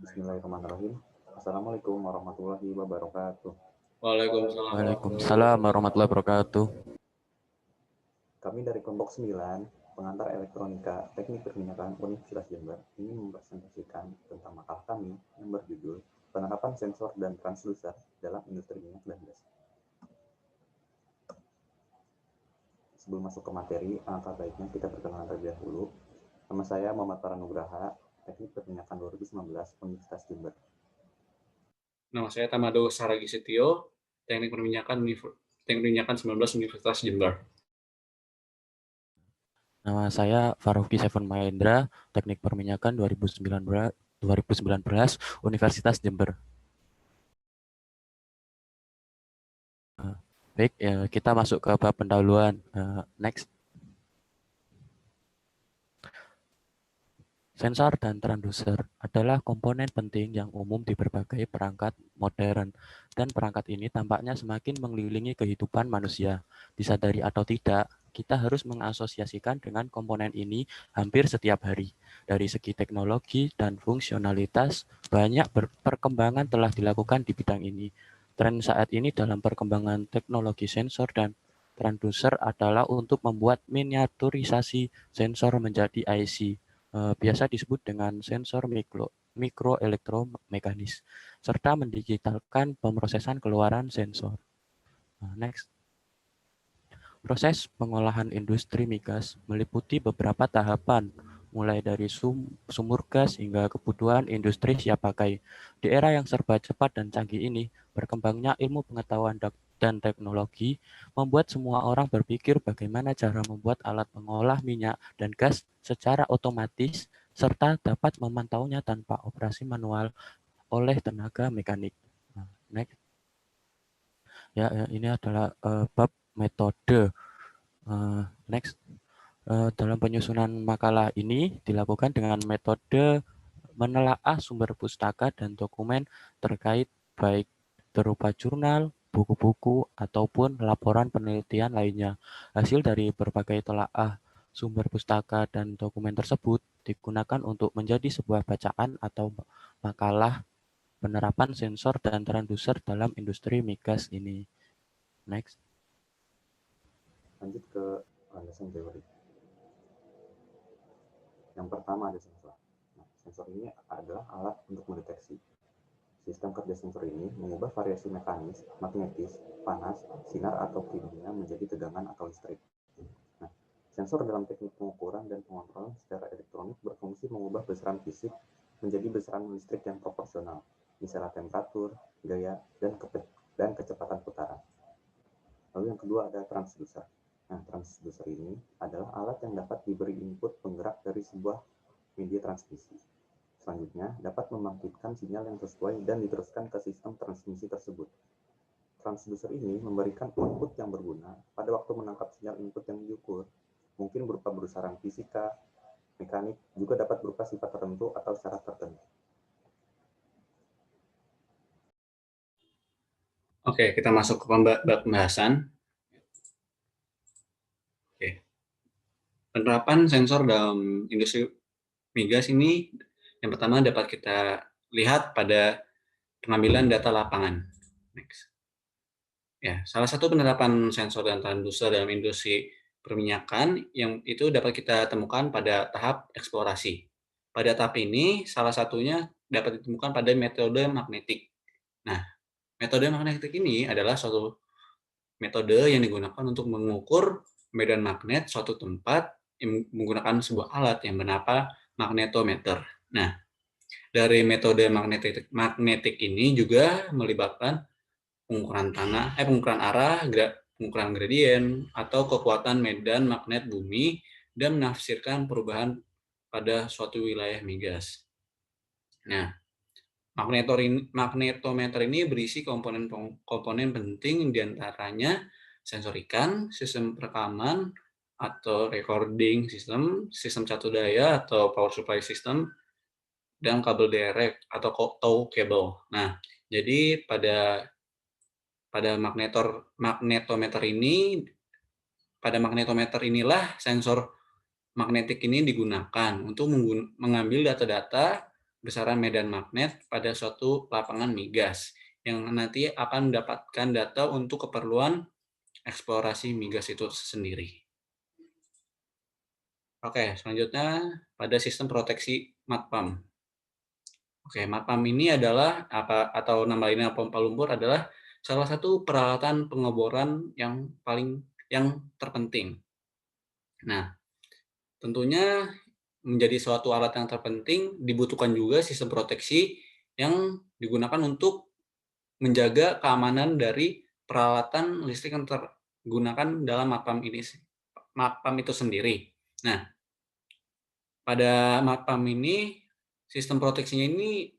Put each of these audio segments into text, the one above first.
Bismillahirrahmanirrahim. Assalamualaikum warahmatullahi wabarakatuh. Waalaikumsalam. Waalaikumsalam warahmatullahi wabarakatuh. Kami dari kelompok 9, pengantar elektronika teknik perminyakan Universitas Jember, ini mempresentasikan tentang makalah kami yang berjudul penerapan sensor dan transducer dalam industri minyak dan gas. Sebelum masuk ke materi, alangkah baiknya kita perkenalan terlebih dahulu. Nama saya Muhammad Paranugraha, Teknik Perminyakan 2019 Universitas Jember. Nama saya Tamado Saragi Setio, Teknik Perminyakan 19 Universitas Jember. Nama saya Faruqi Seven Mahendra, Teknik Perminyakan 2019 Universitas Jember. Baik, kita masuk ke bab pendahuluan. Next. Sensor dan transducer adalah komponen penting yang umum di berbagai perangkat modern, dan perangkat ini tampaknya semakin mengelilingi kehidupan manusia. Disadari atau tidak, kita harus mengasosiasikan dengan komponen ini hampir setiap hari. Dari segi teknologi dan fungsionalitas, banyak perkembangan telah dilakukan di bidang ini. Tren saat ini dalam perkembangan teknologi sensor dan transducer adalah untuk membuat miniaturisasi sensor menjadi IC. Biasa disebut dengan sensor mikroelektromekanis, serta mendigitalkan pemrosesan keluaran sensor. Next. Proses pengolahan industri migas meliputi beberapa tahapan, mulai dari sumur gas hingga kebutuhan industri siap pakai. Di era yang serba cepat dan canggih ini, berkembangnya ilmu pengetahuan dan teknologi membuat semua orang berpikir bagaimana cara membuat alat pengolah minyak dan gas secara otomatis serta dapat memantaunya tanpa operasi manual oleh tenaga mekanik. Next. Ya, ini adalah bab metode. Next. Dalam penyusunan makalah ini dilakukan dengan metode menelaah sumber pustaka dan dokumen terkait baik berupa jurnal, buku-buku, ataupun laporan penelitian lainnya. Hasil dari berbagai telaah sumber pustaka dan dokumen tersebut digunakan untuk menjadi sebuah bacaan atau makalah penerapan sensor dan transducer dalam industri migas ini. Next. Lanjut ke landasan teori. Yang pertama ada sensor. Sensor ini adalah alat untuk mendeteksi. Sistem kerja sensor ini mengubah variasi mekanis, magnetis, panas, sinar, atau kimia menjadi tegangan atau listrik. Sensor dalam teknik pengukuran dan pengontrolan secara elektronik berfungsi mengubah besaran fisik menjadi besaran listrik yang proporsional, misalnya temperatur, gaya, dan kecepatan putaran. Lalu yang kedua ada transducer. Transducer ini adalah alat yang dapat diberi input penggerak dari sebuah media transmisi. Selanjutnya, dapat membangkitkan sinyal yang sesuai dan diteruskan ke sistem transmisi tersebut. Transducer ini memberikan output yang berguna pada waktu menangkap sinyal input yang diukur, mungkin berupa besaran fisika, mekanik, juga dapat berupa sifat tertentu atau syarat tertentu. Oke, kita masuk ke pembahasan. Oke. Penerapan sensor dalam industri migas ini yang pertama dapat kita lihat pada pengambilan data lapangan. Next. Ya, salah satu penerapan sensor dan transducer dalam industri perminyakan yang itu dapat kita temukan pada tahap eksplorasi. Pada tahap ini, salah satunya dapat ditemukan pada metode magnetik. Nah, metode magnetik ini adalah suatu metode yang digunakan untuk mengukur medan magnet suatu tempat menggunakan sebuah alat yang bernama magnetometer. Nah, dari metode magnetik ini juga melibatkan pengukuran pengukuran arah, pengukuran gradien, atau kekuatan medan magnet bumi, dan menafsirkan perubahan pada suatu wilayah migas. Nah, magnetometer ini berisi komponen penting, diantaranya sensor ikan, sistem perekaman atau recording system, sistem catu daya atau power supply system, dan kabel direct atau tow cable. Nah, jadi pada magnetometer inilah sensor magnetik ini digunakan untuk mengambil data-data besaran medan magnet pada suatu lapangan migas yang nanti akan mendapatkan data untuk keperluan eksplorasi migas itu sendiri. Oke, selanjutnya pada sistem proteksi MATPAM. Oke, MATPAM ini adalah atau nama lainnya pompa lumpur adalah salah satu peralatan pengeboran yang terpenting. Nah, tentunya menjadi suatu alat yang terpenting dibutuhkan juga sistem proteksi yang digunakan untuk menjaga keamanan dari peralatan listrik yang tergunakan dalam MATPAM itu sendiri. Nah, pada MATPAM ini sistem proteksinya ini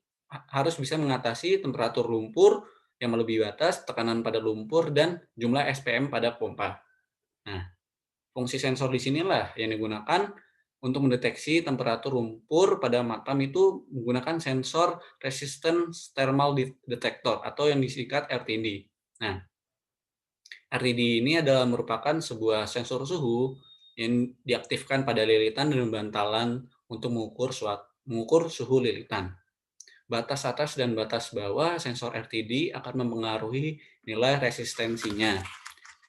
harus bisa mengatasi temperatur lumpur yang melebihi batas, tekanan pada lumpur, dan jumlah SPM pada pompa. Nah, fungsi sensor di sinilah yang digunakan untuk mendeteksi temperatur lumpur pada MATPAM itu menggunakan sensor resistance thermal detector atau yang disingkat RTD. Nah, RTD ini adalah merupakan sebuah sensor suhu yang diaktifkan pada lilitan dan bantalan untuk mengukur suhu lilitan. Batas atas dan batas bawah sensor RTD akan mempengaruhi nilai resistensinya.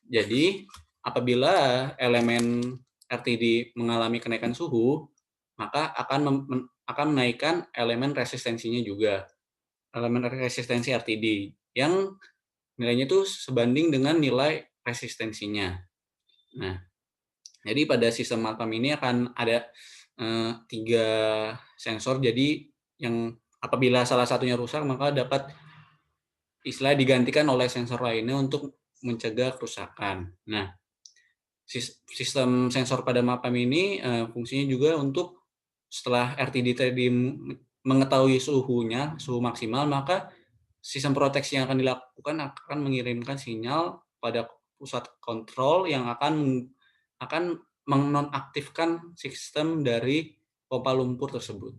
Jadi, apabila elemen RTD mengalami kenaikan suhu, maka akan menaikkan elemen resistensinya juga. Elemen resistensi RTD yang nilainya itu sebanding dengan nilai resistensinya. Nah, jadi pada sistem MATPAM ini akan ada 3 sensor. Jadi yang apabila salah satunya rusak, maka dapat digantikan oleh sensor lainnya untuk mencegah kerusakan. Nah, sistem sensor pada MATPAM ini fungsinya juga untuk setelah RTD tadi mengetahui suhunya, suhu maksimal, maka sistem proteksi yang akan dilakukan akan mengirimkan sinyal pada pusat kontrol yang akan menonaktifkan sistem dari pompa lumpur tersebut.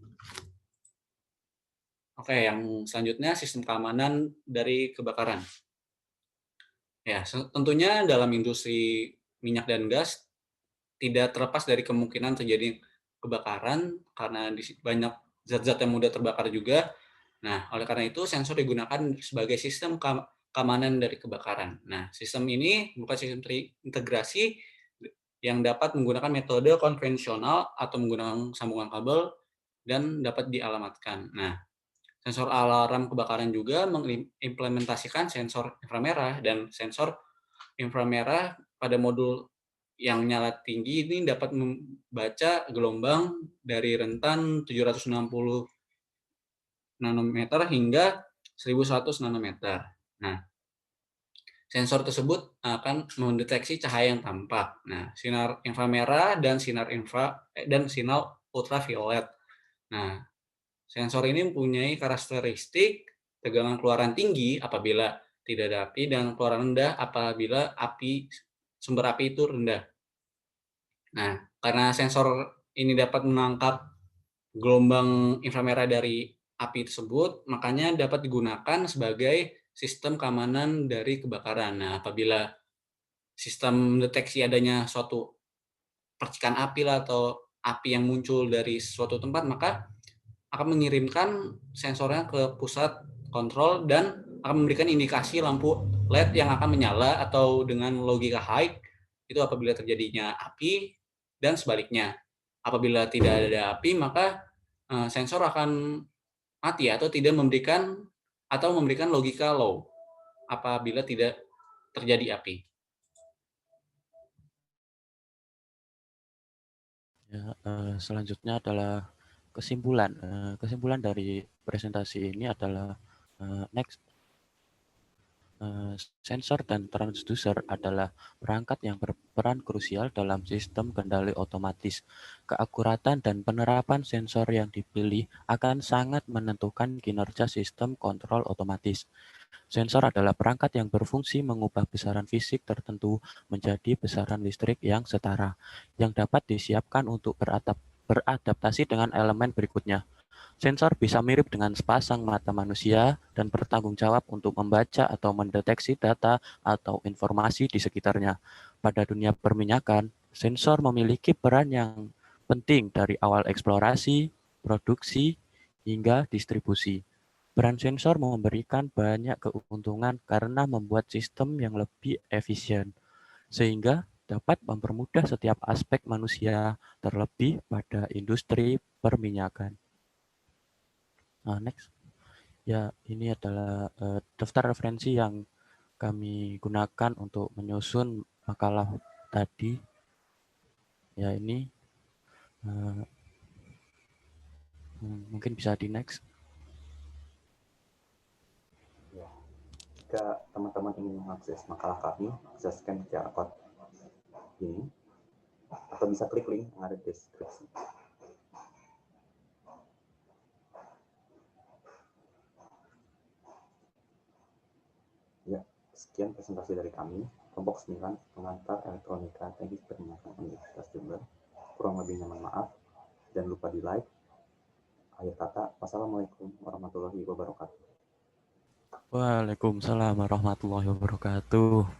Oke, yang selanjutnya sistem keamanan dari kebakaran. Ya, tentunya dalam industri minyak dan gas tidak terlepas dari kemungkinan terjadi kebakaran karena banyak zat-zat yang mudah terbakar juga. Nah, oleh karena itu sensor digunakan sebagai sistem keamanan dari kebakaran. Nah, sistem ini bukan sistem terintegrasi yang dapat menggunakan metode konvensional atau menggunakan sambungan kabel dan dapat dialamatkan. Nah, sensor alarm kebakaran juga mengimplementasikan sensor inframerah dan sensor inframerah pada modul yang nyala tinggi ini dapat membaca gelombang dari rentan 760 nanometer hingga 1100 nanometer. Nah, sensor tersebut akan mendeteksi cahaya yang tampak. Nah, sinar inframerah dan sinar ultraviolet. Nah, sensor ini mempunyai karakteristik tegangan keluaran tinggi apabila tidak ada api dan keluaran rendah apabila sumber api itu rendah. Nah, karena sensor ini dapat menangkap gelombang inframerah dari api tersebut, makanya dapat digunakan sebagai sistem keamanan dari kebakaran. Nah, apabila sistem deteksi adanya suatu percikan api atau api yang muncul dari suatu tempat, maka akan mengirimkan sensornya ke pusat kontrol dan akan memberikan indikasi lampu LED yang akan menyala atau dengan logika high itu apabila terjadinya api dan sebaliknya. Apabila tidak ada api, maka sensor akan mati atau tidak memberikan logika low apabila tidak terjadi api. Ya, selanjutnya adalah kesimpulan. Kesimpulan dari presentasi ini adalah next. Sensor dan transducer adalah perangkat yang berperan krusial dalam sistem kendali otomatis. Keakuratan dan penerapan sensor yang dipilih akan sangat menentukan kinerja sistem kontrol otomatis. Sensor adalah perangkat yang berfungsi mengubah besaran fisik tertentu menjadi besaran listrik yang setara, yang dapat disiapkan untuk beradaptasi dengan elemen berikutnya. Sensor bisa mirip dengan sepasang mata manusia dan bertanggung jawab untuk membaca atau mendeteksi data atau informasi di sekitarnya. Pada dunia perminyakan, sensor memiliki peran yang penting dari awal eksplorasi, produksi, hingga distribusi. Peran sensor memberikan banyak keuntungan karena membuat sistem yang lebih efisien, sehingga dapat mempermudah setiap aspek manusia, terlebih pada industri perminyakan. Nah, next. Ya, ini adalah daftar referensi yang kami gunakan untuk menyusun makalah tadi. Ya, ini mungkin bisa di next. Ya. Jika teman-teman ingin mengakses makalah kami, bisa scan QR code ini, atau bisa klik link yang ada di deskripsi. Ya, sekian presentasi dari kami, kelompok 9, pengantar elektronika teknik perminyakan Universitas Jember. Kurang lebihnya mohon maaf, jangan lupa di like. Akhir kata, wassalamualaikum warahmatullahi wabarakatuh. Waalaikumsalam warahmatullahi wabarakatuh.